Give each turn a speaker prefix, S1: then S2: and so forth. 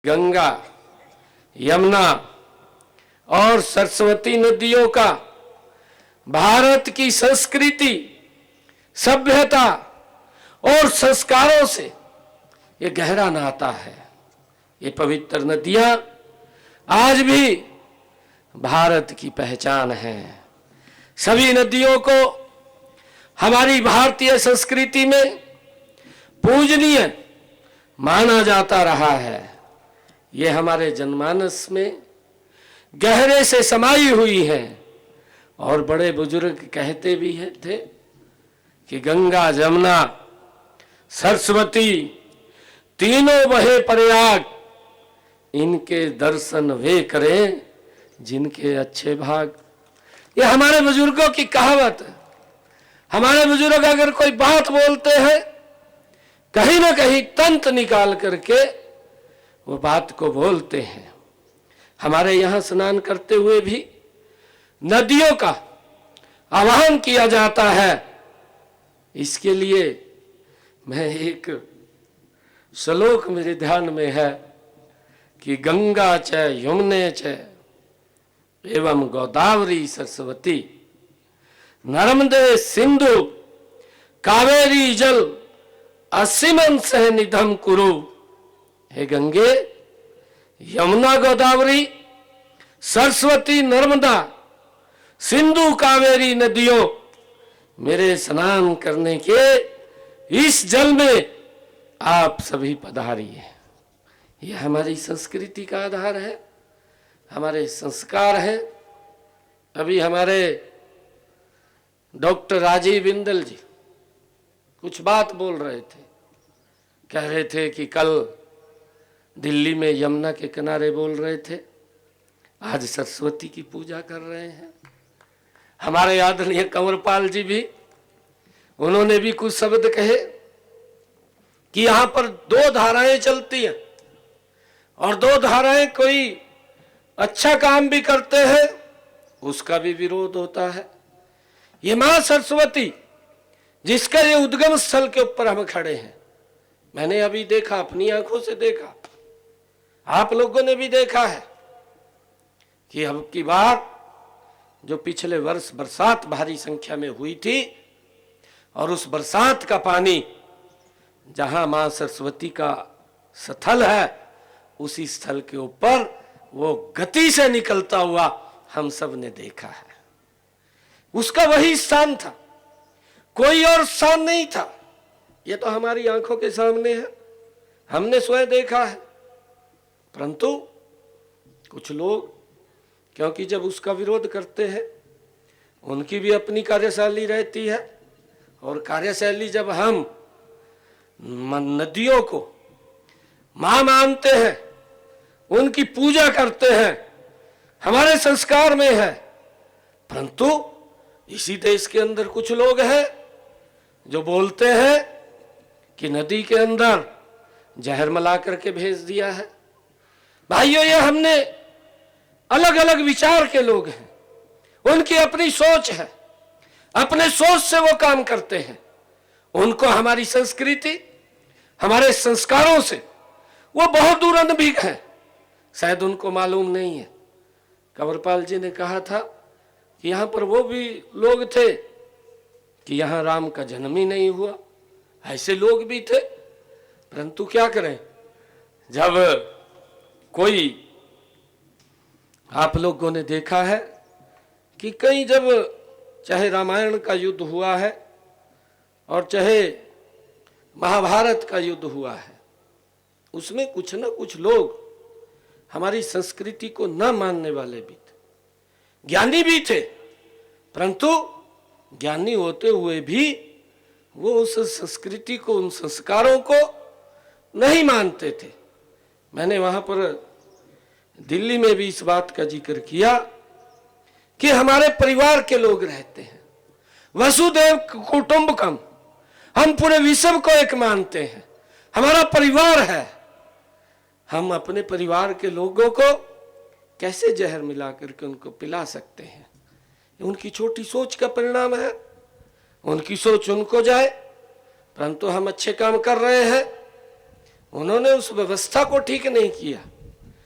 S1: गंगा, यमुना और सरस्वती नदियों का भारत की संस्कृति, सभ्यता और संस्कारों से ये गहरा नाता है। ये पवित्र नदियां आज भी भारत की पहचान है। सभी नदियों को हमारी भारतीय संस्कृति में पूजनीय माना जाता रहा है। ये हमारे जनमानस में गहरे से समाई हुई है और बड़े बुजुर्ग कहते भी थे कि गंगा, जमुना, सरस्वती तीनों बहे प्रयाग, इनके दर्शन वे करें जिनके अच्छे भाग। ये हमारे बुजुर्गों की कहावत है। हमारे बुजुर्ग अगर कोई बात बोलते हैं, कहीं ना कहीं तंत निकाल करके वो बात को बोलते हैं। हमारे यहाँ स्नान करते हुए भी नदियों का आह्वान किया जाता है। इसके लिए मैं एक श्लोक मेरे ध्यान में है कि गंगा च यमुने च एवं गोदावरी सरस्वती नर्मदे सिंधु कावेरी जल असीमं सह निधम कुरु। हे गंगे, यमुना, गोदावरी, सरस्वती, नर्मदा, सिंधु, कावेरी नदियों, मेरे स्नान करने के इस जल में आप सभी पधारिए। ये हमारी संस्कृति का आधार है, हमारे संस्कार हैं। अभी हमारे डॉक्टर राजीव बिंदल जी कुछ बात बोल रहे थे, कह रहे थे कि कल दिल्ली में यमुना के किनारे बोल रहे थे, आज सरस्वती की पूजा कर रहे हैं। हमारे आदरणीय कंवरपाल जी भी, उन्होंने भी कुछ शब्द कहे कि यहां पर दो धाराएं चलती हैं और दो धाराएं कोई अच्छा काम भी करते हैं, उसका भी विरोध होता है। ये मां सरस्वती जिसका ये उद्गम स्थल के ऊपर हम खड़े हैं, मैंने अभी देखा, अपनी आंखों से देखा, आप लोगों ने भी देखा है कि अब की बार जो पिछले वर्ष बरसात भारी संख्या में हुई थी और उस बरसात का पानी जहां मां सरस्वती का स्थल है, उसी स्थल के ऊपर वो गति से निकलता हुआ हम सब ने देखा है। उसका वही स्थान था, कोई और स्थान नहीं था। ये तो हमारी आंखों के सामने है, हमने स्वयं देखा है। परंतु कुछ लोग, क्योंकि जब उसका विरोध करते हैं, उनकी भी अपनी कार्यशैली रहती है, और कार्यशैली जब हम नदियों को मां मानते हैं, उनकी पूजा करते हैं, हमारे संस्कार में है। परंतु इसी देश के अंदर कुछ लोग हैं जो बोलते हैं कि नदी के अंदर जहर मिला करके भेज दिया है। भाइयों, ये हमने अलग अलग विचार के लोग हैं, उनकी अपनी सोच है, अपने सोच से वो काम करते हैं। उनको हमारी संस्कृति, हमारे संस्कारों से वो बहुत दूर अनभिज्ञ है, शायद उनको मालूम नहीं है। कंवरपाल जी ने कहा था कि यहां पर वो भी लोग थे कि यहां राम का जन्म ही नहीं हुआ, ऐसे लोग भी थे। परंतु क्या करें, जब कोई, आप लोगों ने देखा है कि कहीं जब चाहे रामायण का युद्ध हुआ है और चाहे महाभारत का युद्ध हुआ है, उसमें कुछ ना कुछ लोग हमारी संस्कृति को न मानने वाले भी थे, ज्ञानी भी थे, परंतु ज्ञानी होते हुए भी वो उस संस्कृति को, उन संस्कारों को नहीं मानते थे। मैंने वहां पर दिल्ली में भी इस बात का जिक्र किया कि हमारे परिवार के लोग रहते हैं, वसुदेव कुटुंबकम, हम पूरे विश्व को एक मानते हैं, हमारा परिवार है। हम अपने परिवार के लोगों को कैसे जहर मिला करके उनको पिला सकते हैं? उनकी छोटी सोच का परिणाम है, उनकी सोच उनको जाए। परंतु हम अच्छे काम कर रहे हैं, उन्होंने उस व्यवस्था को ठीक नहीं किया।